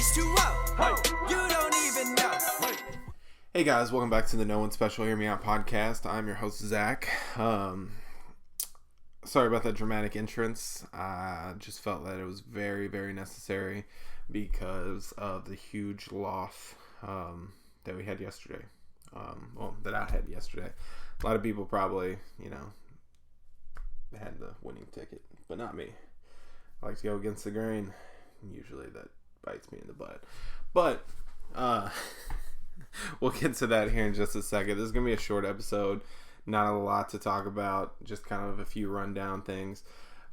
H2O. You don't even know. Hey guys, welcome back to the No One Special Hear Me Out podcast. I'm your host, Zach. Sorry about that dramatic entrance. I just felt that it was very, very necessary because of the huge loss that we had yesterday. That I had yesterday. A lot of people probably, had the winning ticket, but not me. I like to go against the grain. Usually that bites me in the butt. But, we'll get to that here in just a second. This is going to be a short episode. Not a lot to talk about. Just kind of a few rundown things.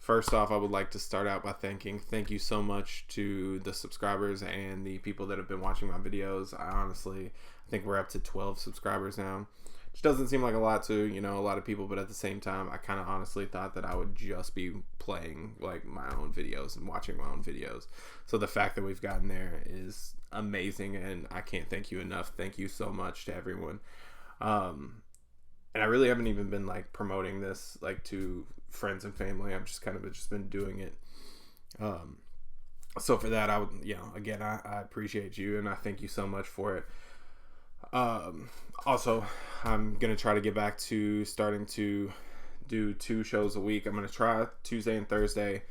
First off, I would like to start out by thank you so much to the subscribers and the people that have been watching my videos. I think we're up to 12 subscribers now. Which doesn't seem like a lot to, a lot of people, but at the same time, I kind of honestly thought that I would just be playing like my own videos and watching my own videos. So the fact that we've gotten there is amazing, and I can't thank you enough. Thank you so much to everyone. And I really haven't even been like promoting this like to friends and family. I've just kind of just been doing it. So for that, I would, again, I appreciate you, and I thank you so much for it. Also, I'm going to try to get back to starting to do 2 shows a week. I'm going to try Tuesday and Thursday,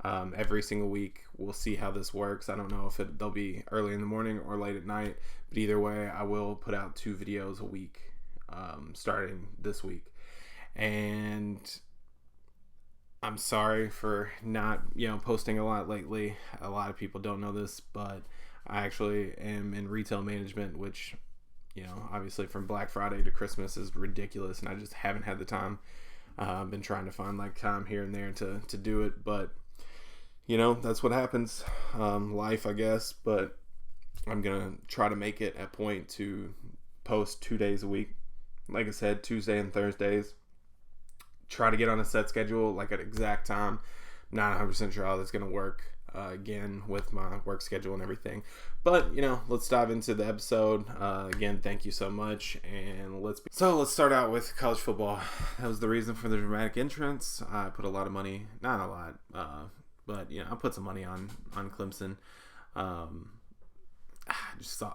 every single week. We'll see how this works. I don't know if they'll be early in the morning or late at night, but either way, I will put out 2 videos a week, starting this week. And I'm sorry for not, posting a lot lately. A lot of people don't know this, but I actually am in retail management, which, obviously from Black Friday to Christmas is ridiculous, and I just haven't had the time. I've been trying to find like time here and there to do it, but that's what happens. Life, I guess, but I'm gonna try to make it a point to post 2 days a week. Like I said, Tuesday and Thursdays. Try to get on a set schedule, like at exact time. Not 100% sure how that's gonna work. Again, with my work schedule and everything, but let's dive into the episode. Again, thank you so much, and let's start out with college football. That was the reason for the dramatic entrance. I put a lot of money, not a lot, but I put some money on Clemson. I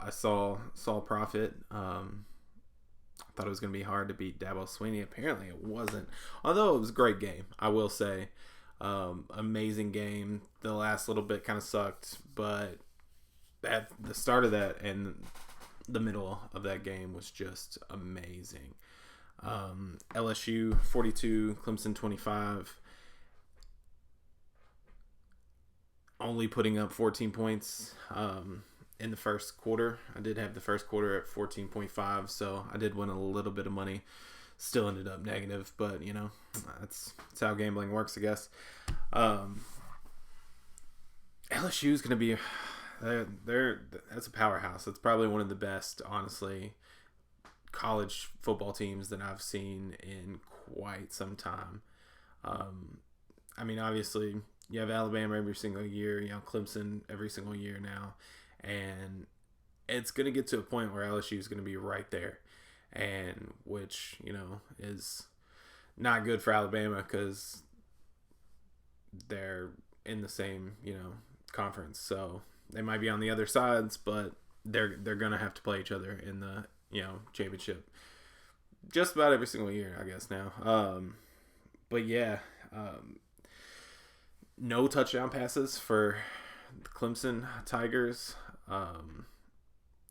saw profit. I thought it was going to be hard to beat Dabo Swinney. Apparently it wasn't, although it was a great game, I will say. Amazing game. The last little bit kind of sucked, but at the start of that and the middle of that game was just amazing. LSU 42, Clemson 25. Only putting up 14 points in the first quarter. I did have the first quarter at 14.5, so I did win a little bit of money. Still ended up negative, but that's how gambling works, I guess. LSU is going to be that's a powerhouse. It's probably one of the best, honestly, college football teams that I've seen in quite some time. Obviously, you have Alabama every single year, Clemson every single year now, and it's going to get to a point where LSU is going to be right there. And which, is not good for Alabama because they're in the same, conference. So they might be on the other sides, but they're going to have to play each other in the, championship just about every single year, I guess now. But yeah, no touchdown passes for the Clemson Tigers.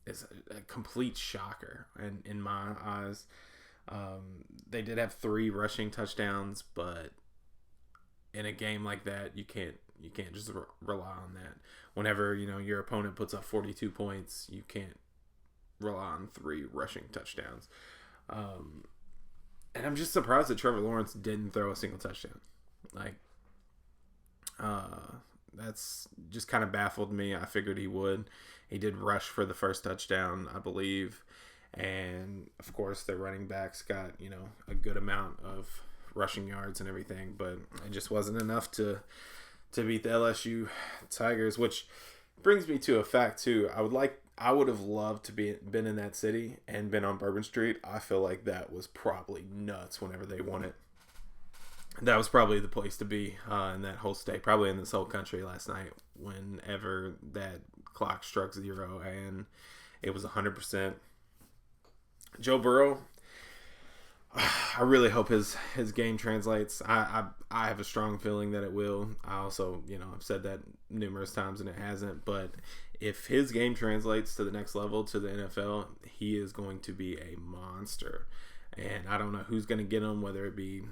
Is a complete shocker, and in my eyes, they did have 3 rushing touchdowns, but in a game like that, you can't just rely on that. Whenever your opponent puts up 42 points, you can't rely on 3 rushing touchdowns. And I'm just surprised that Trevor Lawrence didn't throw a single touchdown. That's just kind of baffled me. I figured he would. He did rush for the first touchdown, I believe. And, of course, their running backs got, a good amount of rushing yards and everything. But it just wasn't enough to beat the LSU Tigers, which brings me to a fact, too. I would have loved to been in that city and been on Bourbon Street. I feel like that was probably nuts whenever they won it. that was probably the place to be in that whole state, probably in this whole country last night whenever that clock struck 0 and it was 100%. Joe Burrow, I really hope his game translates. I have a strong feeling that it will. I also, I've said that numerous times and it hasn't. But if his game translates to the next level, to the NFL, he is going to be a monster. And I don't know who's going to get him, whether it be,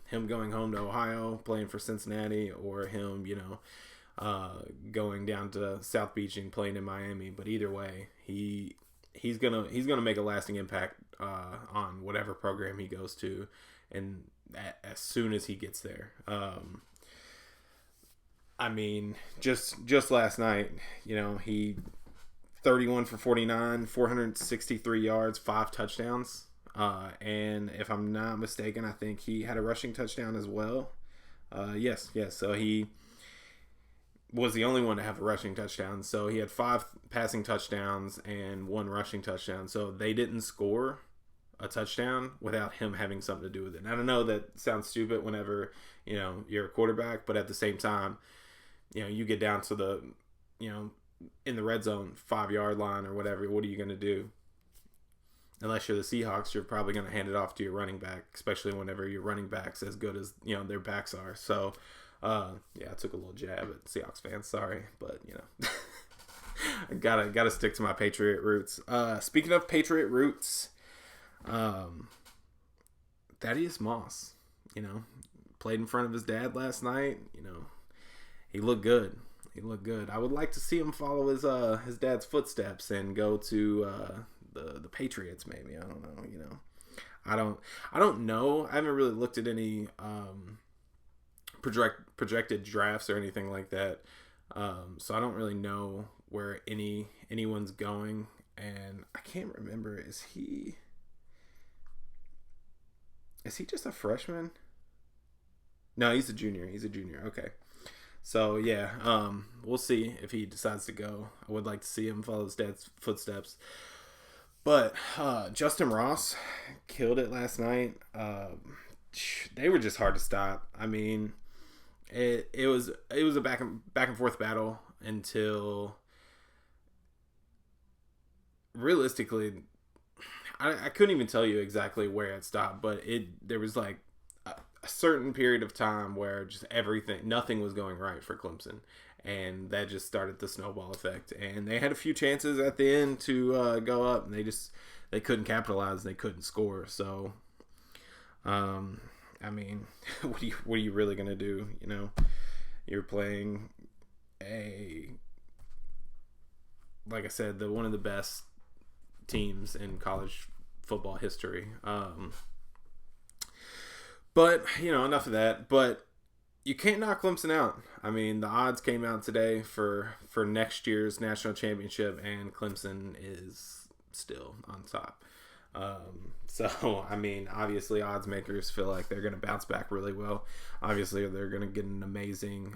him going home to Ohio, playing for Cincinnati, or him, going down to South Beach and playing in Miami. But either way, he's gonna make a lasting impact on whatever program he goes to, and as soon as he gets there. I mean, just last night, he 31 for 49, 463 yards, 5 touchdowns. And if I'm not mistaken, I think he had a rushing touchdown as well. Yes. So he was the only one to have a rushing touchdown. So he had 5 passing touchdowns and 1 rushing touchdown. So they didn't score a touchdown without him having something to do with it. And I don't know, that sounds stupid whenever, you're a quarterback, but at the same time, you get down to the, in the red zone 5-yard line or whatever, what are you going to do? Unless you're the Seahawks, you're probably going to hand it off to your running back, especially whenever your running back's as good as, their backs are. So, I took a little jab at Seahawks fans. Sorry, but, I gotta stick to my Patriot roots. Speaking of Patriot roots, Thaddeus Moss, played in front of his dad last night. He looked good. I would like to see him follow his dad's footsteps and go to the Patriots, maybe. I don't know. I don't know. I haven't really looked at any projected drafts or anything like that. So I don't really know where anyone's going, and I can't remember. Is he just a freshman? No, he's a junior. Okay. So yeah, we'll see if he decides to go. I would like to see him follow his dad's footsteps. But Justin Ross killed it last night. They were just hard to stop. I mean, it was a back and forth battle until realistically, I couldn't even tell you exactly where it stopped, but there was like a certain period of time where just nothing was going right for Clemson. And that just started the snowball effect. And they had a few chances at the end to go up, and they couldn't capitalize. They couldn't score. So, I mean, what are you really gonna do? You're playing like I said, one of the best teams in college football history. But enough of that. But you can't knock Clemson out. I mean, the odds came out today for next year's national championship, and Clemson is still on top. So, I mean, obviously odds makers feel like they're going to bounce back really well. Obviously, they're going to get an amazing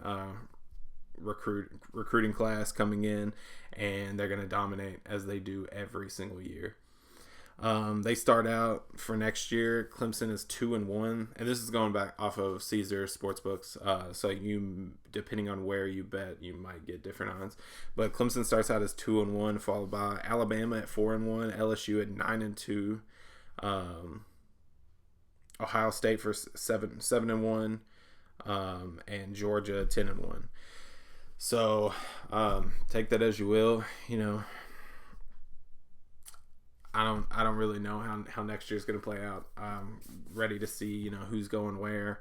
recruiting class coming in, and they're going to dominate as they do every single year. They start out for next year. Clemson is 2-1, and this is going back off of Caesar Sportsbooks. So you, depending on where you bet, you might get different odds. But Clemson starts out as 2-1, followed by Alabama at 4-1, LSU at 9-2, Ohio State for 7-1, and Georgia 10-1. So take that as you will. I don't really know how next year's going to play out. I'm ready to see, who's going where,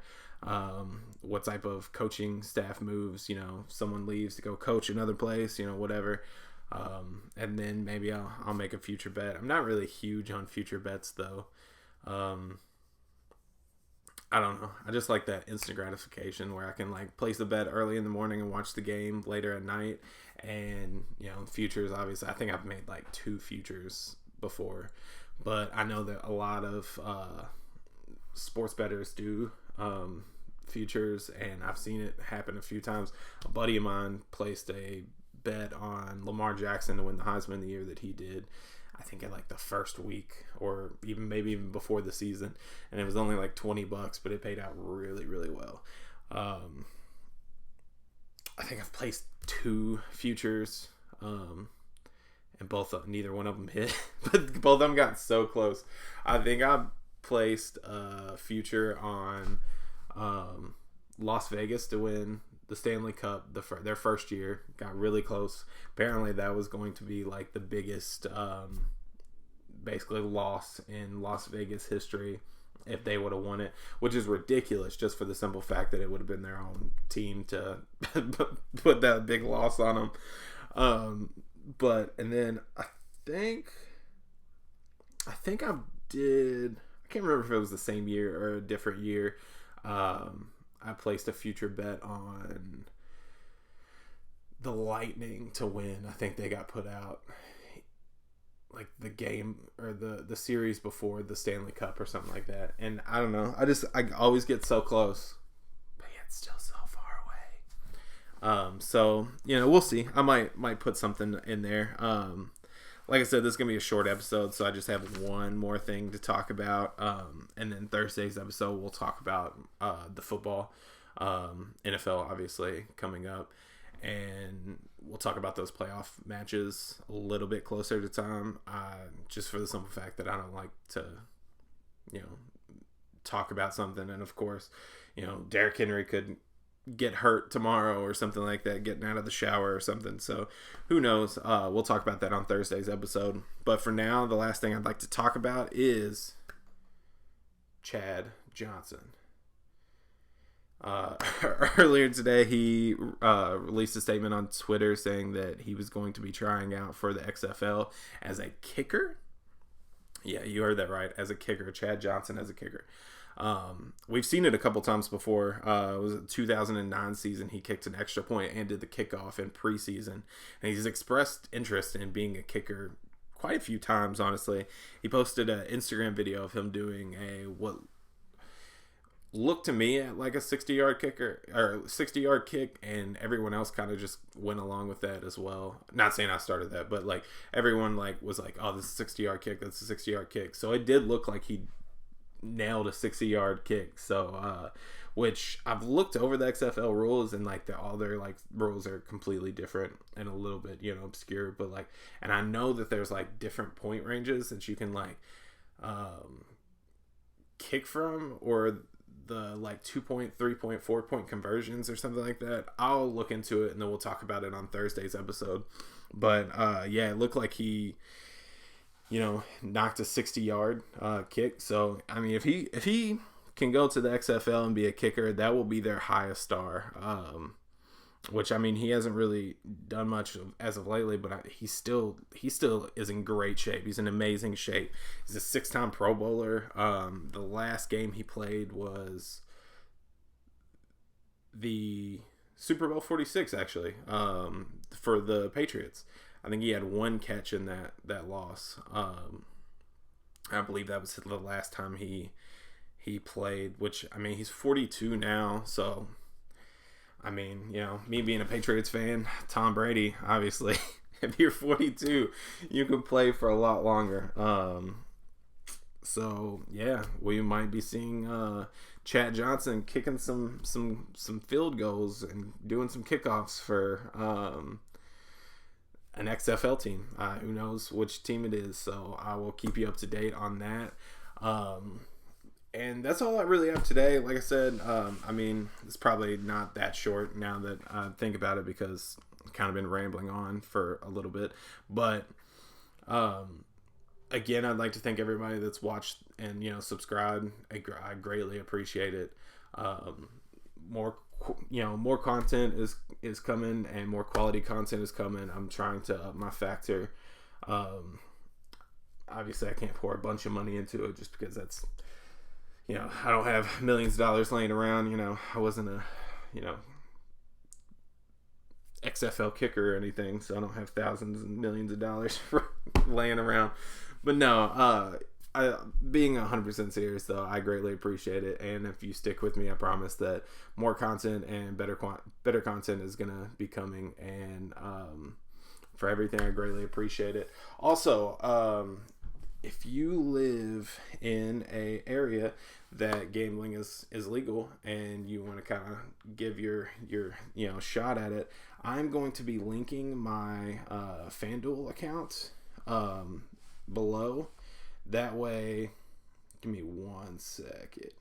what type of coaching staff moves, someone leaves to go coach another place, whatever. And then maybe I'll make a future bet. I'm not really huge on future bets though. I don't know. I just like that instant gratification where I can place a bet early in the morning and watch the game later at night. And, futures, obviously, I think I've made 2 futures before, but I know that a lot of sports bettors do futures, and I've seen it happen a few times. A buddy of mine placed a bet on Lamar Jackson to win the Heisman the year that he did. I think in like the first week or maybe even before the season, and it was only like $20, but it paid out really, really well. I think I've placed 2 futures, and neither one of them hit, but both of them got so close. I think I placed a future on Las Vegas to win the Stanley Cup their first year. Got really close. Apparently that was going to be like the biggest basically loss in Las Vegas history if they would have won it, which is ridiculous just for the simple fact that it would have been their own team to put that big loss on them. And then I think I can't remember if it was the same year or a different year. I placed a future bet on the Lightning to win. I think they got put out like the game or the series before the Stanley Cup or something like that. And I don't know. I always get so close, but yet still so far away. So, we'll see. I might put something in there. Like I said, this is going to be a short episode, so I just have one more thing to talk about. And then Thursday's episode, we'll talk about the football, NFL, obviously, coming up. And we'll talk about those playoff matches a little bit closer to time, just for the simple fact that I don't like to, talk about something. And, of course, Derrick Henry could get hurt tomorrow or something like that, getting out of the shower or something. So who knows? We'll talk about that on Thursday's episode. But for now, the last thing I'd like to talk about is Chad Johnson. Earlier today, he released a statement on Twitter saying that he was going to be trying out for the XFL as a kicker. Yeah, you heard that right. As a kicker, Chad Johnson as a kicker. We've seen it a couple times before. It was a 2009 season. He kicked an extra point and did the kickoff in preseason. And he's expressed interest in being a kicker quite a few times, honestly. He posted an Instagram video of him doing what looked to me like a 60-yard kicker or 60-yard kick, and everyone else kind of just went along with that as well. Not saying I started that, but like everyone was like, "Oh, this is a 60-yard kick. That's a 60-yard kick." So it did look like he nailed a 60-yard kick. So which I've looked over the XFL rules, and like all their like rules are completely different and a little bit obscure, but like, and I know that there's like different point ranges that you can like kick from, or the like 2-point, 3-point, 4-point conversions or something like that. I'll look into it and then we'll talk about it on Thursday's episode. But yeah, it looked like he knocked a 60-yard kick. So I mean, if he can go to the XFL and be a kicker, that will be their highest star. Which, I mean, he hasn't really done much as of lately, but he still is in great shape. He's in amazing shape. He's a 6-time Pro Bowler. The last game he played was the Super Bowl 46, actually, for the Patriots. I think he had 1 catch in that loss. I believe that was the last time he played, which, I mean, he's 42 now, so I mean, me being a Patriots fan, Tom Brady, obviously, if you're 42, you can play for a lot longer. So yeah, we might be seeing Chad Johnson kicking some field goals and doing some kickoffs for an XFL team. Who knows which team it is? So I will keep you up to date on that. And that's all I really have today. Like I said, I mean, it's probably not that short now that I think about it, because I've kind of been rambling on for a little bit. But again, I'd like to thank everybody that's watched and subscribed. I greatly appreciate it. More content is coming, and more quality content is coming. I'm trying to up my factor. Obviously, I can't pour a bunch of money into it just because that's, I don't have millions of dollars laying around. I wasn't a, XFL kicker or anything, so I don't have thousands and millions of dollars laying around. But no, being 100% serious though, I greatly appreciate it. And if you stick with me, I promise that more content and better content is gonna be coming. And for everything. I greatly appreciate it. Also, if you live in a area that gambling is legal and you want to kind of give your shot at it, I'm going to be linking my Fanduel account below. That way, give me 1 second.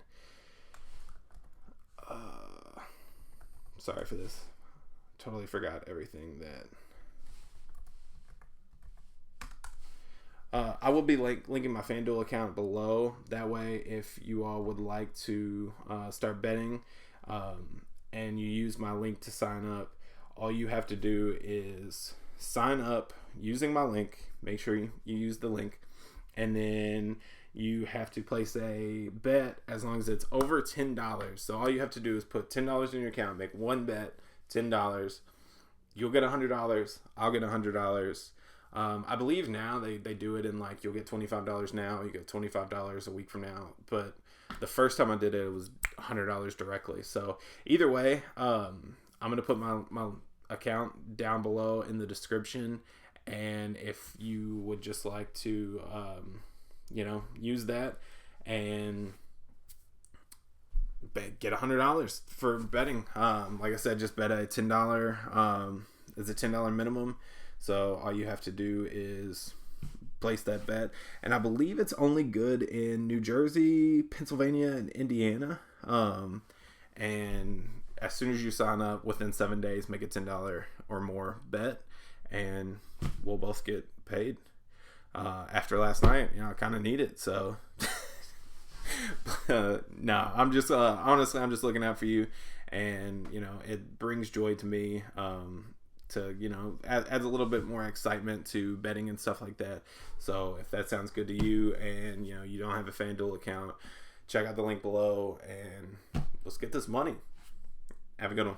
Sorry for this. Totally forgot everything that. I will be linking my FanDuel account below. That way, if you all would like to start betting and you use my link to sign up, all you have to do is sign up using my link. Make sure you use the link. And then you have to place a bet as long as it's over $10. So all you have to do is put $10 in your account, make one bet, $10. You'll get $100. I'll get $100. I believe now they do it in like you'll get $25 now, you get $25 a week from now. But the first time I did it, it was $100 directly. So either way, I'm gonna put my account down below in the description, and if you would just like to use that and get $100 for betting. Like I said, just bet a $10. It's a $10 minimum. So all you have to do is place that bet. And I believe it's only good in New Jersey, Pennsylvania, and Indiana. And as soon as you sign up, within 7 days, make a $10 or more bet, and we'll both get paid. After last night, I kind of need it. So, no, I'm just honestly, I'm just looking out for you, and it brings joy to me. To adds a little bit more excitement to betting and stuff like that. So if that sounds good to you, and you don't have a FanDuel account, check out the link below and let's get this money. Have a good one.